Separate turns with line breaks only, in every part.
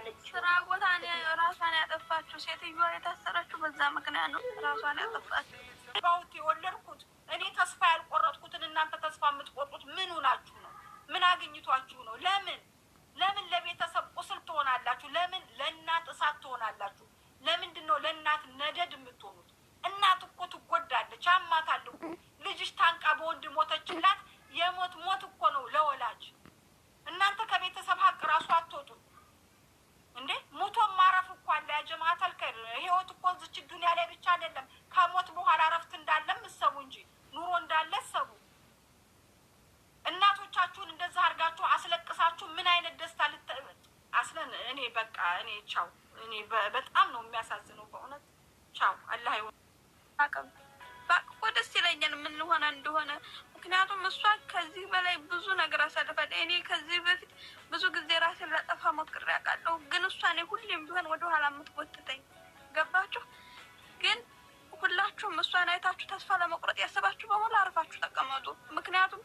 ያለችው?
ስራ ቦታ ራሷን ያጠፋችው ሴትዮዋ የታሰረችው በዛ ምክንያት ነው። ራሷን ያጠፋችው
ባውት የወለድኩት እኔ ተስፋ ያልቆረጥኩትን እናንተ ተስፋ የምትቆርጡት ምን ሆናችሁ ነው? ምን አግኝቷችሁ ነው? ለምን ለቤተሰብ ቁስል ትሆናላችሁ? ለምን ለእናት እሳት ትሆናላችሁ? ለምንድን ነው ለእናት ነደድ የምትሆኑት? እናት እኮ ትጎዳለች፣ አማታል እኮ ልጅሽ ታንቃ በወንድ ሞተችላት። የሞት ሞት እኮ ነው ለወላጅ። እናንተ ከቤተሰብ ሀቅ ራሱ አትወጡ እንዴ? ሙቶ ማረፍ እኮ አለ። ያጀማተል ከር ህይወት እኮ እዚች ዱንያ ላይ ብቻ አይደለም፣ ከሞት በኋላ እረፍት እንዳለም እሰቡ እንጂ ኑሮ እንዳለ እሰቡ። እናቶቻችሁን እንደዛ አድርጋችሁ አስለቅሳችሁ ምን አይነት ደስታ አስለን እኔ በቃ እኔ ቻው። እኔ በጣም ነው የሚያሳዝነው በእውነት ቻው። አላህ ይሁን
አቀም ባቆ ደስ ይለኛል ምን ሆነ እንደሆነ። ምክንያቱም እሷ ከዚህ በላይ ብዙ ነገር አሳልፋለች። እኔ ከዚህ በፊት ብዙ ጊዜ ራሴን ላጠፋ ሞክሬ አውቃለሁ፣ ግን እሷ እኔ ሁሌም ቢሆን ወደ ኋላ የምትጎትተኝ ገባችሁ? ግን ሁላችሁም እሷን አይታችሁ ተስፋ ለመቁረጥ ያሰባችሁ በሙሉ አርፋችሁ ተቀመጡ። ምክንያቱም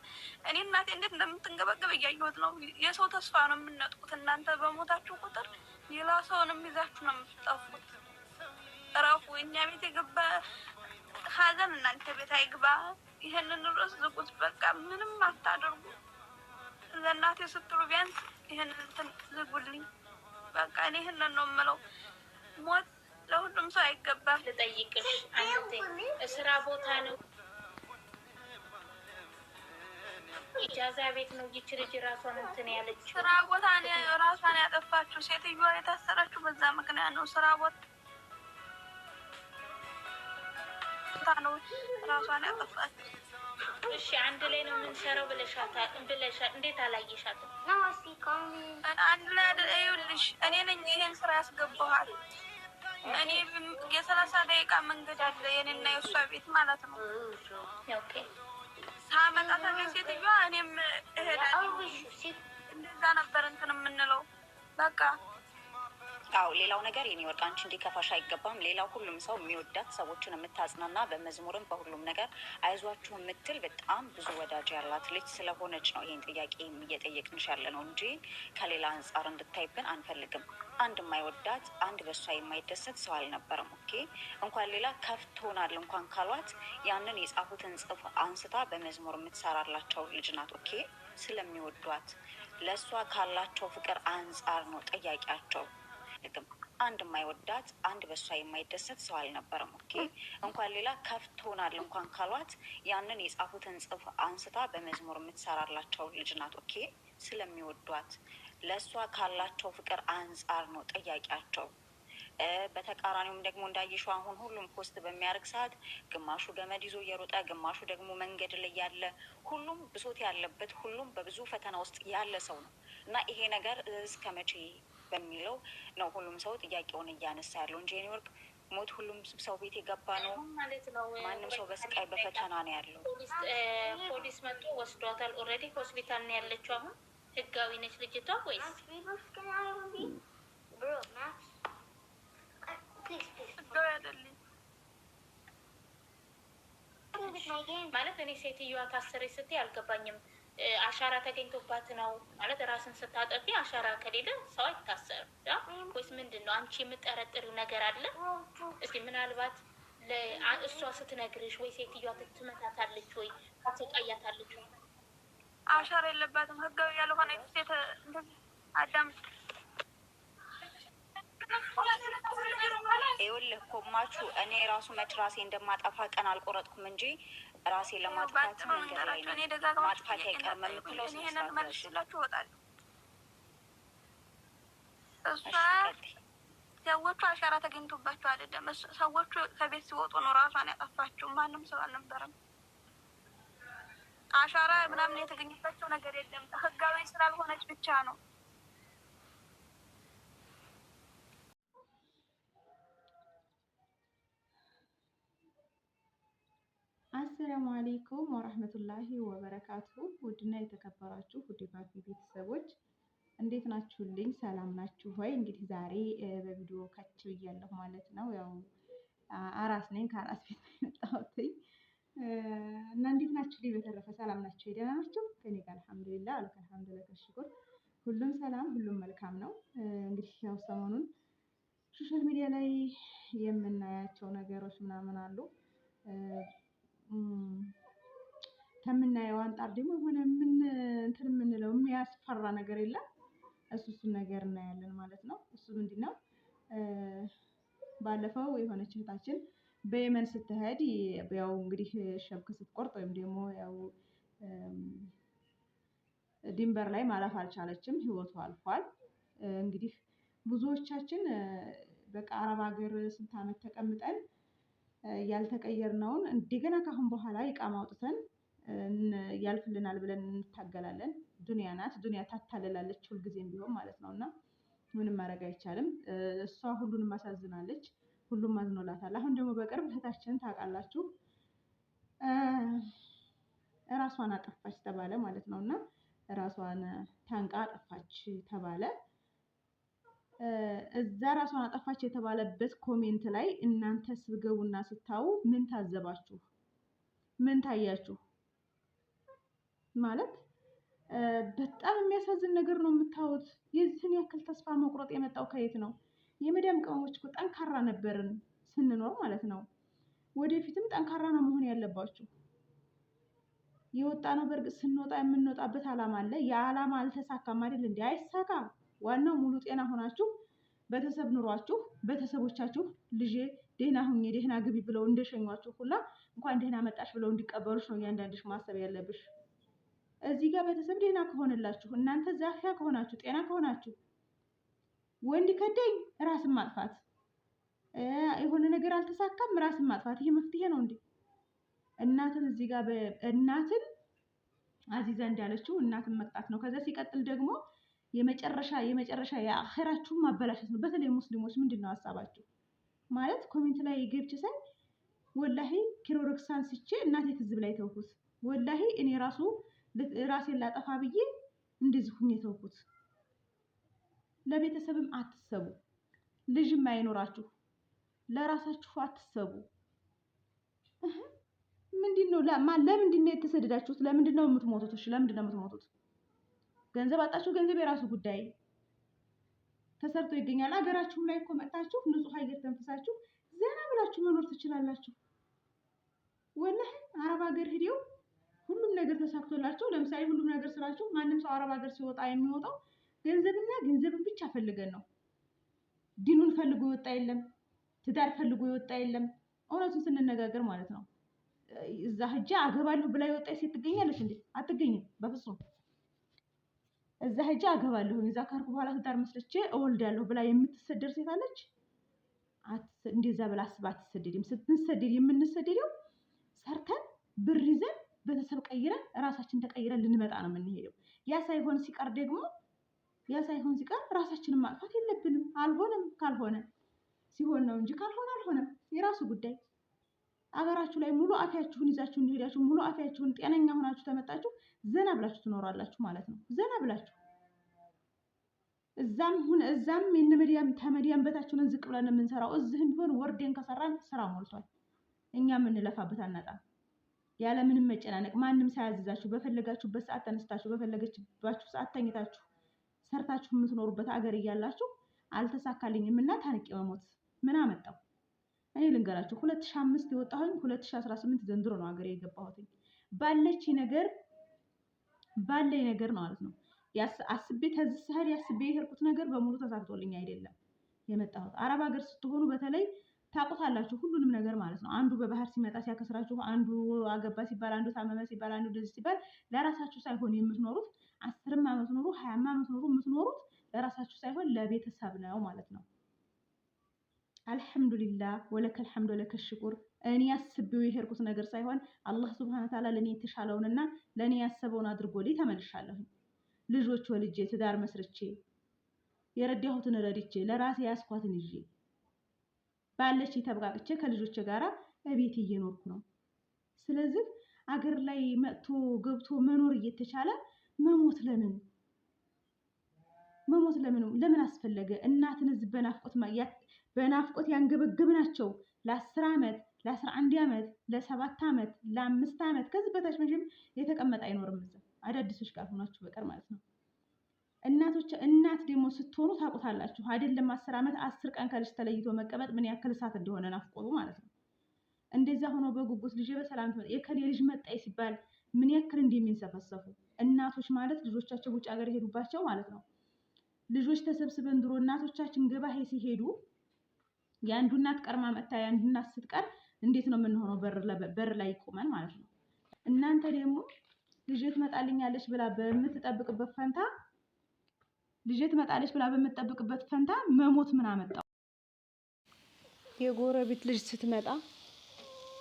እኔ እናቴ እንዴት እንደምትንገበገብ እያየሁት ነው። የሰው ተስፋ ነው የምንነጥቁት። እናንተ በሞታችሁ ቁጥር ሌላ ሰውንም ይዛችሁ ነው የምትጠፉት። እረፉ። እኛ ቤት የገባ ሀዘን እናንተ ቤት አይግባ። ይህንን ርዕስ ዝጉት። በቃ ምንም አታደርጉ። ለእናቴ ስትሉ ቢያንስ ይህንን እንትን ዝጉልኝ። በቃ እኔ ይህንን ነው የምለው። ሞት ለሁሉም ሰው አይገባም።
ልጠይቅሽ አንተ ስራ ቦታ ነው ኢጃዛ ቤት ነው ይቺ ልጅ ራሷን እንትን ያለችው?
ስራ ቦታ ራሷን ያጠፋችው ሴትዮዋ የታሰረችው በዛ ምክንያት ነው። ስራ ቦታ ነው ራሷን ያጠፋችው።
እሺ አንድ ላይ ነው የምንሰራው ብለሻታል። እንዴት አላየሻትም?
አንድ ላይ ይኸውልሽ እኔ ነኝ ይሄን ስራ ያስገባኋል። እኔ የ30 ደቂቃ መንገድ አለ የኔና የእሷ ቤት ማለት ነው።
ኦኬ
ሳመጣት ሴትዮዋ እኔም እሄዳለሁ። እንደዛ ነበር እንትን የምንለው በቃ።
አዎ ሌላው ነገር የኔ ወርቅ አንቺ እንዲከፋሽ አይገባም። ሌላው ሁሉም ሰው የሚወዳት ሰዎችን የምታጽናና በመዝሙርም በሁሉም ነገር አይዟችሁ የምትል በጣም ብዙ ወዳጅ ያላት ልጅ ስለሆነች ነው ይሄን ጥያቄ እየጠየቅንሽ ያለ ነው እንጂ ከሌላ አንጻር እንድታይብን አንፈልግም። አንድ የማይወዳት አንድ በሷ የማይደሰት ሰው አልነበረም። ኦኬ እንኳን ሌላ ከፍቶናል እንኳን ካሏት ያንን የጻፉትን ጽፍ አንስታ በመዝሙር የምትሰራላቸው ልጅ ናት። ኦኬ ስለሚወዷት ለእሷ ካላቸው ፍቅር አንጻር ነው ጥያቄያቸው። አንድ የማይወዳት አንድ በሷ የማይደሰት ሰው አልነበረም። ኦኬ እንኳን ሌላ ከፍቶናል እንኳን ካሏት ያንን የጻፉትን ጽፍ አንስታ በመዝሙር የምትሰራላቸው ልጅ ናት። ኦኬ ስለሚወዷት ለእሷ ካላቸው ፍቅር አንጻር ነው ጥያቄያቸው። በተቃራኒውም ደግሞ እንዳየሽው አሁን ሁሉም ፖስት በሚያደርግ ሰዓት ግማሹ ገመድ ይዞ እየሮጠ ግማሹ ደግሞ መንገድ ላይ ያለ ሁሉም ብሶት ያለበት ሁሉም በብዙ ፈተና ውስጥ ያለ ሰው ነው እና ይሄ ነገር እስከ መቼ በሚለው ነው ሁሉም ሰው ጥያቄውን እያነሳ ያለው እንጂ የኔ ወርቅ ሞት ሁሉም ሰው ቤት የገባ ነው
ማለት ነው።
ማንም ሰው በስቃይ በፈተና ነው ያለው።
ፖሊስ መጥቶ ወስዷታል። ኦልሬዲ ሆስፒታል ነው ያለችው። አሁን ህጋዊ ነች ልጅቷ ወይስ ማለት? እኔ ሴትዮዋ ታሰረች ስትይ አልገባኝም። አሻራ ተገኝቶባት ነው ማለት? ራስን ስታጠፊ አሻራ ከሌለ ሰው አይታሰርም ወይስ ምንድን ነው? አንቺ የምጠረጥሪው ነገር አለ? እስኪ ምናልባት እሷ ስትነግርሽ ወይ ሴትዮዋ ትመታታለች ወይ ታሰቃያታለች ወይ?
አሻራ የለባትም። ህጋዊ ያልሆነ ሴት አዳም
ይኸውልህ ኮማቹ እኔ ራሱ መች ራሴ እንደማጠፋ ቀን አልቆረጥኩም እንጂ ራሴ ለማጥፋት መንገድ ላይ ነው። ማጥፋት አይቀርም የምትለው
መልሽላችሁ እወጣለሁ። እሷ ሰዎቹ አሻራ ተገኝቶባቸው አይደለም። ሰዎቹ ከቤት ሲወጡ ነው ራሷን ያጠፋችው። ማንም ሰው አልነበረም። አሻራ ምናምን የተገኘባቸው ነገር የለም። ህጋዊ ስላልሆነች ብቻ ነው።
አሰላሙ አሌይኩም ወረህመቱላሂ ወበረካቱ። ውድና የተከበራችሁ ውድ ባፊ ቤተሰቦች እንዴት ናችሁልኝ? ሰላም ናችሁ ሆይ? እንግዲህ ዛሬ በቪዲዮ ከች ብያለሁ ማለት ነው። ያው አራስ ነኝ፣ ከአራስ ቤት የመጣሁት እና እንዴት ናችሁ? በተረፈ ሰላም ናችሁ? ደህና ናችሁ? ከኔ ጋር አልሐምዱሊላህ አለከ አልሐምዱሊላህ ከሽኩር ሁሉም ሰላም፣ ሁሉም መልካም ነው። እንግዲህ ያው ሰሞኑን ሶሻል ሚዲያ ላይ የምናያቸው ነገሮች ምናምን አሉ። ከምናየው አንጻር ደግሞ የሆነ እንትን የምንለው የሚያስፈራ ነገር የለም። እሱን ነገር እናያለን ማለት ነው። እሱ ምንድነው? ባለፈው የሆነች እህታችን በየመን ስትሄድ ያው እንግዲህ ሸብክ ስትቆርጥ ወይም ደግሞ ያው ድንበር ላይ ማለፍ አልቻለችም፣ ህይወቷ አልፏል። እንግዲህ ብዙዎቻችን በቃ አረብ ሀገር ስንት ዓመት ተቀምጠን ያልተቀየርነውን እንደገና ካሁን በኋላ ኢቃማ አውጥተን ያልፍልናል ብለን እንታገላለን። ዱንያ ናት፣ ዱንያ ታታልላለች ሁልጊዜም ቢሆን ማለት ነው። እና ምንም ማድረግ አይቻልም። እሷ ሁሉንም አሳዝናለች፣ ሁሉም አዝኖላታል። አሁን ደግሞ በቅርብ እህታችን ታውቃላችሁ ራሷን አጠፋች ተባለ ማለት ነው። እና ራሷን ታንቃ አጠፋች ተባለ። እዛ ራሷን አጠፋች የተባለበት ኮሜንት ላይ እናንተ ስትገቡና ስታዩ ምን ታዘባችሁ? ምን ታያችሁ? ማለት በጣም የሚያሳዝን ነገር ነው የምታዩት። የዚህን ያክል ተስፋ መቁረጥ የመጣው ከየት ነው? የመዳም ቅመሞች እኮ ጠንካራ ነበርን ስንኖር ማለት ነው። ወደፊትም ጠንካራ ነው መሆን ያለባችሁ። የወጣ ነው በእርግጥ ስንወጣ የምንወጣበት አላማ አለ። የአላማ አልተሳካም አይደል እንዴ? አይሳካ። ዋናው ሙሉ ጤና ሆናችሁ ቤተሰብ ኑሯችሁ ቤተሰቦቻችሁ ልጄ ደህና ሁኚ ደህና ግቢ ብለው እንደሸኟችሁ ሁላ እንኳን ደህና መጣሽ ብለው እንዲቀበሉሽ ነው እያንዳንድሽ ማሰብ ያለብሽ። እዚህ ጋር ቤተሰብ ደህና ከሆነላችሁ እናንተ ዛፊያ ከሆናችሁ ጤና ከሆናችሁ ወንድ ከዳኝ ራስን ማጥፋት፣ የሆነ ነገር አልተሳካም ራስን ማጥፋት፣ ይሄ መፍትሄ ነው እንዴ? እናትን እዚህ ጋር እናትን አዚዛ እንዳለችው እናትን መቅጣት ነው። ከዛ ሲቀጥል ደግሞ የመጨረሻ የአኺራችሁን ማበላሸት ነው። በተለይ ሙስሊሞች ምንድን ነው ሀሳባችሁ? ማለት ኮሜንት ላይ ገብቼ ሳይ ወላሂ ኪሮሮክሳን ስቼ እናቴ ትዝብ ላይ ተውኩት። ወላሂ እኔ ራሴን ላጠፋ ብዬ እንደዚህ ሁኜ ተውኩት። ለቤተሰብም አትሰቡ፣ ልጅም አይኖራችሁ፣ ለራሳችሁ አትሰቡ። ምንድነው? ለምንድን ነው የተሰደዳችሁት? ለምንድን ነው የምትሞቱት? እሺ ለምንድን ነው የምትሞቱት? ገንዘብ አጣችሁ፣ ገንዘብ የራሱ ጉዳይ ተሰርቶ ይገኛል። አገራችሁም ላይ እኮ መጣችሁ ንጹህ አየር ተንፍሳችሁ ዘና ብላችሁ መኖር ትችላላችሁ። ወላሂ አረብ ሀገር ሄደው ሁሉም ነገር ተሳክቶላቸው፣ ለምሳሌ ሁሉም ነገር ስላችሁ ማንም ሰው አረብ ሀገር ሲወጣ የሚወጣው ገንዘብና ገንዘብን ብቻ ፈልገን ነው። ዲኑን ፈልጎ የወጣ የለም፣ ትዳር ፈልጎ የወጣ የለም። እውነቱን ስንነጋገር ማለት ነው። እዛ ሂጅ አገባለሁ ብላ የወጣች ሴት ትገኛለች እንዴ? አትገኝም በፍጹም። እዛ ሂጅ አገባለሁ እዛ ካርኩ በኋላ ትዳር መስርቼ እወልዳለሁ ብላ የምትሰደድ ሴት አለች? እንደዛ ብላ አስባ አትሰደድም። ስትሰደድ የምንሰደደው ሰርተን ብር ይዘን ቤተሰብ ቀይረን ራሳችን ተቀይረን ልንመጣ ነው የምንሄደው። ያ ሳይሆን ሲቀር ራሳችንን ማጥፋት የለብንም። አልሆነም ካልሆነ ሲሆን ነው እንጂ ካልሆነ አልሆነም። የራሱ ጉዳይ። አገራችሁ ላይ ሙሉ አፊያችሁን ይዛችሁ እንደሄዳችሁ ሙሉ አፊያችሁን ጤነኛ ሆናችሁ ተመጣችሁ ዘና ብላችሁ ትኖራላችሁ ማለት ነው። ዘና ብላችሁ እዛም ተመዲያም በታችሁን ዝቅ ብለን የምንሰራው እዚህም ቢሆን ወርዴን ከሰራን ስራ ሞልቷል። እኛ የምንለፋበት አናጣም። ያለ ምንም መጨናነቅ ማንም ሳያዝዛችሁ በፈለጋችሁበት ሰዓት ተነስታችሁ በፈለገችባችሁ ሰዓት ተኝታችሁ ሰርታችሁ የምትኖሩበት አገር እያላችሁ አልተሳካልኝም እና ታንቄ መሞት ምን አመጣው? እኔ ልንገራችሁ 2005 የወጣሁኝ 2018 ዘንድሮ ነው ሀገሬ የገባሁት። ባለኝ ነገር ማለት ነው። አስቤ ከዚህ ሰዓት ያስቤ የሄድኩት ነገር በሙሉ ተሳክቶልኝ አይደለም የመጣሁት። አረብ ሀገር ስትሆኑ በተለይ ታውቁታላችሁ ሁሉንም ነገር ማለት ነው። አንዱ በባህር ሲመጣ ሲያከስራችሁ፣ አንዱ አገባ ሲባል፣ አንዱ ታመመ ሲባል፣ አንዱ እንደዚህ ሲባል ለራሳችሁ ሳይሆን የምትኖሩት 10 ዓመት ኖሩ 20 ዓመት ኖሩ የምትኖሩት ለራሳችሁ ሳይሆን ለቤተሰብ ነው ማለት ነው። አልሐምዱሊላህ ወለከል ሐምዱ ወለከል ሽኩር። እኔ ያስቤው የሄድኩት ነገር ሳይሆን አላህ ሱብሃነሁ ወተዓላ ለኔ የተሻለውንና ለኔ ያሰበውን አድርጎልኝ ተመልሻለሁ። ልጆች ወልጄ ትዳር መስርቼ የረዳሁትን ረድቼ ለራሴ ያስኳትን ይዤ ባለች ተብቃቅቼ ከልጆቼ ጋራ እቤት እየኖርኩ ነው። ስለዚህ አገር ላይ መጥቶ ገብቶ መኖር እየተቻለ መሞት ለምን አስፈለገ? እናትን እዚህ በናፍቆት ያንገበገብናቸው ለ10 ዓመት ለ11 ዓመት ለ7 ዓመት ለ5 ዓመት ከዚህ በታች መቼም የተቀመጠ አይኖርም። እዛ አዳዲሶች ጋር ሆናችሁ በቀር ማለት ነው። እናት ደግሞ ስትሆኑ ታውቁታላችሁ አይደለም? 10 ዓመት 10 ቀን ከልጅ ተለይቶ መቀመጥ ምን ያክል እሳት እንደሆነ ናፍቆቱ ማለት ነው። እንደዛ ሆኖ በጉጉት ልጅ በሰላም ትመጣ የከሌ ልጅ መጣይ ሲባል ምን ያክል እንደሚንሰፈሰፉ እናቶች ማለት ልጆቻቸው ውጭ ሀገር ሄዱባቸው ማለት ነው። ልጆች ተሰብስበን ድሮ እናቶቻችን ገበያ ሲሄዱ የአንዱ እናት ቀርማ መጣ የአንዱ እናት ስትቀር እንዴት ነው የምንሆነው? በር ላይ ቆመን ማለት ነው። እናንተ ደግሞ ልጅ ትመጣልኛለች ብላ በምትጠብቅበት ፈንታ መሞት ምን አመጣው? የጎረቤት ልጅ ስትመጣ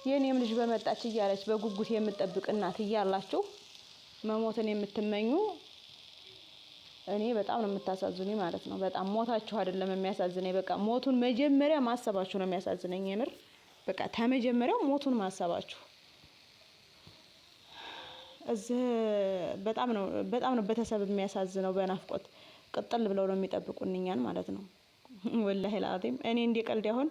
የኔም ልጅ በመጣች እያለች በጉጉት የምትጠብቅ እናት እያላችሁ መሞትን የምትመኙ እኔ በጣም ነው የምታሳዝኑኝ ማለት ነው። በጣም ሞታችሁ አይደለም የሚያሳዝነኝ፣ በቃ ሞቱን መጀመሪያ ማሰባችሁ ነው የሚያሳዝነኝ። የምር በቃ ተመጀመሪያው ሞቱን ማሰባችሁ እዚህ በጣም ነው ቤተሰብ የሚያሳዝነው። በናፍቆት ቅጥል ብለው ነው የሚጠብቁን እኛን ማለት ነው። ወላሂ ላዚም እኔ እንደ ቀልድ አሁን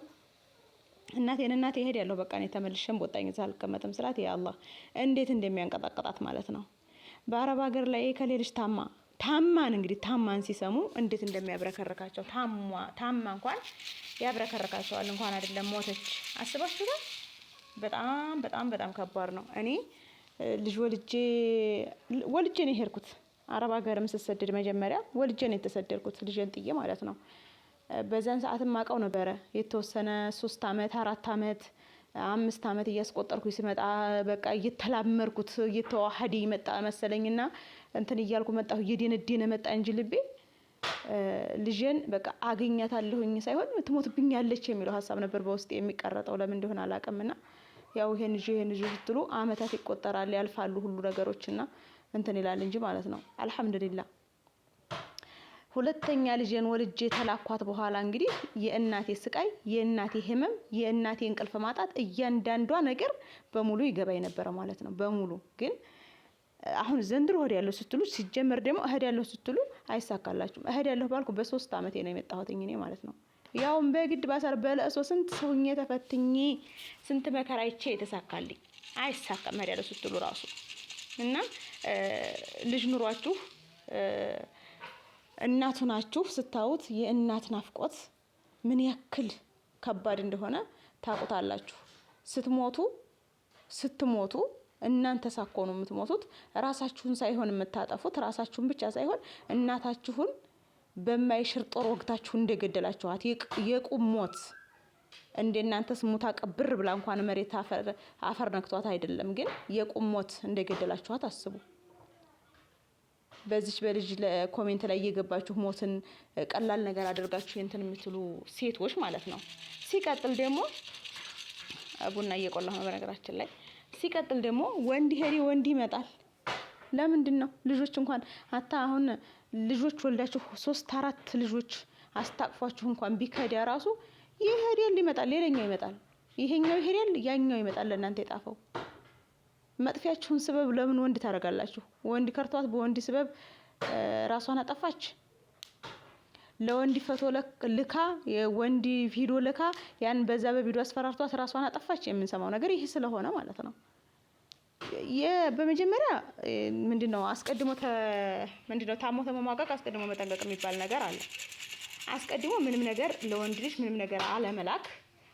እናቴ እሄዳለሁ በቃ እኔ ተመልሼም ቦጣኝ እዛ አልቀመጥም ስላት ያ አላህ እንዴት እንደሚያንቀጣቅጣት ማለት ነው። በአረብ ሀገር ላይ ከሌሎች ታማን እንግዲህ ታማን ሲሰሙ እንዴት እንደሚያብረከርካቸው ታማ እንኳን ያብረከርካቸዋል እንኳን አይደለም ሞተች። አስባችሁታል? በጣም ከባድ ነው። እኔ ልጅ ወልጄ ነው የሄድኩት። አረብ ሀገርም ስሰደድ መጀመሪያ ወልጄ ነው የተሰደድኩት ልጄን ጥዬ ማለት ነው። በዛን ሰዓትም አውቀው ነበረ የተወሰነ 3 ዓመት 4 ዓመት 5 ዓመት እያስቆጠርኩኝ ሲመጣ በቃ እየተላመርኩት እየተዋሃደ መጣ መሰለኝና እንትን እያልኩ መጣሁ። እየደነደነ መጣ እንጂ ልቤ ልጄን በቃ አገኛታለሁኝ ሳይሆን ትሞትብኛለች የሚለው ሀሳብ ነበር በውስጥ የሚቀረጠው። ለምን እንደሆነ አላውቅምና ያው ይሄን ልጅ ስትሉ አመታት ይቆጠራል ያልፋሉ ሁሉ ነገሮችና እንትን ይላል እንጂ ማለት ነው። አልሐምዱሊላህ ሁለተኛ ልጄን ወልጄ ተላኳት በኋላ እንግዲህ የእናቴ ስቃይ፣ የእናቴ ህመም፣ የእናቴ እንቅልፍ ማጣት እያንዳንዷ ነገር በሙሉ ይገባኝ ነበር ማለት ነው። በሙሉ ግን አሁን ዘንድሮ እሄዳለሁ ስትሉ ሲጀመር ደግሞ እሄዳለሁ ስትሉ አይሳካላችሁም። እሄዳለሁ ባልኩ በ3 ዓመቴ ነው የመጣሁት እኔ ማለት ነው። ያውም በግድ ባሳር በለእሶ ስንት ሰውኜ ተፈትኜ ስንት መከራ አይቼ የተሳካልኝ አይሳካም እሄዳለሁ ስትሉ ራሱ እና ልጅ ኑሯችሁ እናቱ ናችሁ ስታዩት የእናት ናፍቆት ምን ያክል ከባድ እንደሆነ ታውቁታላችሁ። ስትሞቱ እናንተ ሳትሆኑ የምትሞቱት ራሳችሁን ሳይሆን የምታጠፉት ራሳችሁን ብቻ ሳይሆን እናታችሁን በማይሽር ጦር ወግታችሁ እንደገደላችኋት የቁም ሞት እንደናንተስ ሙታ ቀብር ብላ እንኳን መሬት አፈር ነክቷት አይደለም፣ ግን የቁም ሞት እንደገደላችኋት አስቡ። በዚች በልጅ ኮሜንት ላይ እየገባችሁ ሞትን ቀላል ነገር አድርጋችሁ እንትን የምትሉ ሴቶች ማለት ነው። ሲቀጥል ደግሞ ቡና እየቆላሁ ነው በነገራችን ላይ። ሲቀጥል ደግሞ ወንድ ሄሪ ወንድ ይመጣል። ለምንድን ነው ልጆች እንኳን አሁን ልጆች ወልዳችሁ 3-4 ልጆች አስታቅፏችሁ እንኳን ቢከዳ ራሱ ይሄዳል ይመጣል፣ ሌላኛው ይመጣል፣ ይሄኛው ይሄዳል፣ ያኛው ይመጣል። ለእናንተ የጣፈው መጥፊያችሁን ስበብ ለምን ወንድ ታደርጋላችሁ? ወንድ ከርቷት በወንድ ስበብ ራሷን አጠፋች። ለወንድ ፎቶ ልካ የወንድ ቪዲዮ ልካ ያን በዛ በቪዲዮ አስፈራርቷት ራሷን አጠፋች። የምንሰማው ነገር ይሄ ስለሆነ ማለት ነው። በመጀመሪያ ምንድነው ታሞ ተመሟቀቅ አስቀድሞ መጠንቀቅ የሚባል ነገር አለ። አስቀድሞ ምንም ነገር ለወንድ ልጅ ምንም ነገር አለመላክ፣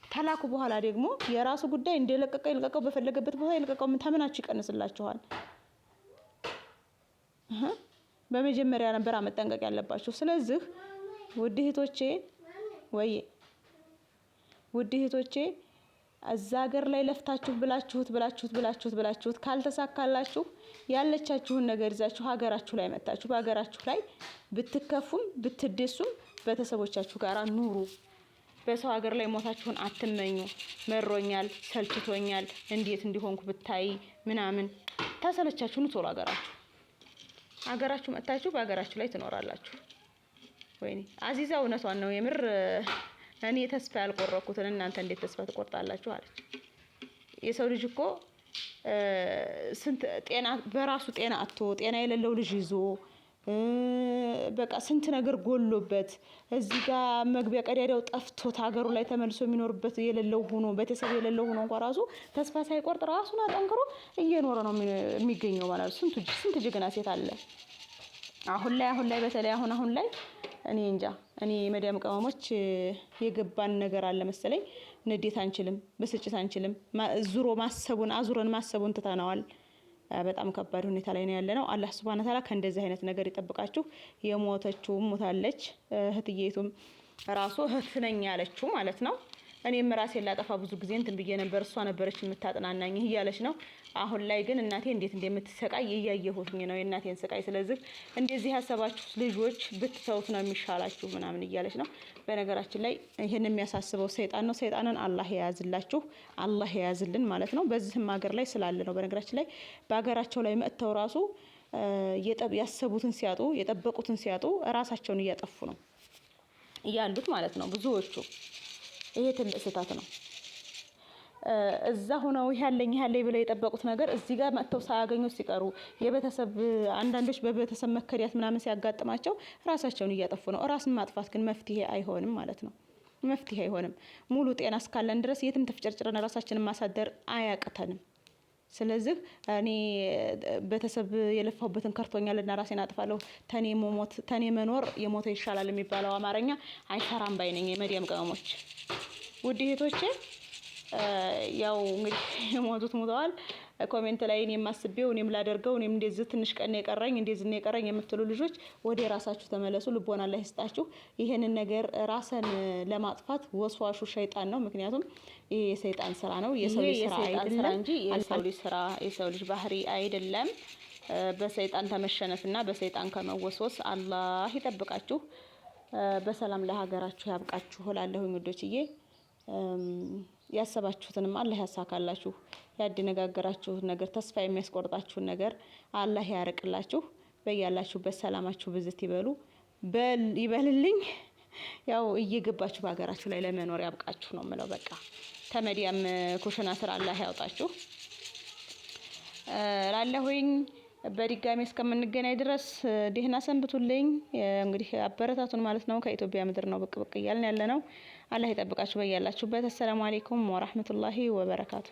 ተላኩ በኋላ ደግሞ የራሱ ጉዳይ እንደለቀቀው ይልቀቀው፣ በፈለገበት ቦታ ይልቀቀው። ምን ታምናችሁ ይቀንስላችኋል? በመጀመሪያ ነበር መጠንቀቅ ያለባችሁ። ስለዚህ ውድ እህቶቼ እዛ ሀገር ላይ ለፍታችሁ ብላችሁት ካልተሳካላችሁ ያለቻችሁን ነገር ይዛችሁ ሀገራችሁ ላይ መጣችሁ በሀገራችሁ ላይ ብትከፉም ብትደሱም ቤተሰቦቻችሁ ጋር ኑሩ። በሰው ሀገር ላይ ሞታችሁን አትመኙ። መሮኛል፣ ሰልችቶኛል፣ እንዴት እንዲሆንኩ ብታይ ምናምን ታሰለቻችሁን ቶሎ ሀገራችሁ መጣችሁ በሀገራችሁ ላይ ትኖራላችሁ። ወይኔ አዚዛ እውነቷን ነው የምር። እኔ ተስፋ ያልቆረኩትን እናንተ እንዴት ተስፋ ትቆርጣላችሁ አለች። የሰው ልጅ እኮ ስንት በራሱ ጤና አጥቶ ጤና የሌለው ልጅ ይዞ በቃ ስንት ነገር ጎሎበት እዚህ ጋር መግቢያ ቀዳዳው ጠፍቶት ሀገሩ ላይ ተመልሶ የሚኖርበት የሌለው ሆኖ ቤተሰብ የሌለው ሆኖ እንኳን ራሱ ተስፋ ሳይቆርጥ ራሱን አጠንክሮ እየኖረ ነው የሚገኘው ማለት ነው። ስንት ጀግና ሴት አለ። አሁን ላይ በተለይ አሁን ላይ እኔ እንጃ እኔ መዲያም ቅመሞች የገባን ነገር አለ መሰለኝ። ንዴት አንችልም፣ ብስጭት አንችልም። አዙረን ማሰቡን ትተነዋል። በጣም ከባድ ሁኔታ ላይ ነው ያለነው። አላህ ሱብሃነሁ ወተዓላ ከእንደዚህ አይነት ነገር ይጠብቃችሁ። የሞተችውም ሞታለች፣ እህትዬቱም ራሱ እህት ነኝ ያለችው ማለት ነው። እኔም ራሴን ላጠፋ ብዙ ጊዜ እንትን ብዬ ነበር፣ እሷ ነበረች የምታጥናናኝ እያለች ነው። አሁን ላይ ግን እናቴ እንዴት እንደምትሰቃይ እያየሁትኝ ነው የእናቴን ስቃይ። ስለዚህ እንደዚህ ያሰባችሁ ልጆች ብትተውት ነው የሚሻላችሁ ምናምን እያለች ነው። በነገራችን ላይ ይህን የሚያሳስበው ሰይጣን ነው። ሰይጣንን አላህ የያዝላችሁ፣ አላህ የያዝልን ማለት ነው። በዚህም ሀገር ላይ ስላለ ነው። በነገራችን ላይ በሀገራቸው ላይ መጥተው ራሱ ያሰቡትን ሲያጡ፣ የጠበቁትን ሲያጡ ራሳቸውን እያጠፉ ነው ያሉት ማለት ነው ብዙዎቹ። ይሄ ትልቅ ስህተት ነው። እዛ ሆነው ያለኝ ብለው የጠበቁት ነገር እዚህ ጋር መጥተው ሳያገኙ ሲቀሩ የቤተሰብ አንዳንዶች በቤተሰብ መከዳት ምናምን ሲያጋጥማቸው ራሳቸውን እያጠፉ ነው። ራስን ማጥፋት ግን መፍትሄ አይሆንም ማለት ነው። መፍትሄ አይሆንም። ሙሉ ጤና እስካለን ድረስ የትም ተፍጨርጭረን ራሳችንን ማሳደር አያቅተንም። ስለዚህ እኔ ቤተሰብ የለፋሁበትን ከርቶኛልና ራሴን አጥፋለሁ፣ ተኔ መኖር የሞተ ይሻላል የሚባለው አማርኛ አይሰራም ባይ ነኝ። የመዲያም ቅመሞች ውድ እህቶቼ፣ ያው እንግዲህ የሞቱት ሞተዋል። ኮሜንት ላይ እኔም አስቤው እኔም ላደርገው እኔም እንደዚህ ትንሽ ቀን የቀረኝ እንደዚህ ነው የቀረኝ የምትሉ ልጆች ወደ ራሳችሁ ተመለሱ። ልቦና ላይ ይስጣችሁ። ይሄንን ነገር ራስን ለማጥፋት ወስዋሹ ሸይጣን ነው። ምክንያቱም ይሄ የሰይጣን ስራ ነው። የሰው ልጅ ስራ አይደለም እንጂ የሰው ልጅ ባህሪ አይደለም። በሰይጣን ተመሸነፍና በሰይጣን ከመወስወስ አላህ ይጠብቃችሁ። በሰላም ለሀገራችሁ ያብቃችሁ እላለሁኝ ውዶችዬ። ያሰባችሁትንም አላህ ያሳካላችሁ። ያደነጋገራችሁት ነገር ተስፋ የሚያስቆርጣችሁን ነገር አላህ ያርቅላችሁ። በያላችሁበት ሰላማችሁ ብዝት ይበልልኝ። ያው እየገባችሁ በሀገራችሁ ላይ ለመኖር ያብቃችሁ ነው የምለው። በቃ ከመዲያም ኩሽና ስራ አላህ ያውጣችሁ ላለሁኝ። በድጋሚ እስከምንገናኝ ድረስ ደህና ሰንብቱልኝ። እንግዲህ አበረታቱን ማለት ነው። ከኢትዮጵያ ምድር ነው ብቅ እያልን ያለ ነው። አላህ ይጠብቃችሁ በያላችሁበት። አሰላሙ አለይኩም ወራህመቱላሂ ወበረካቱ።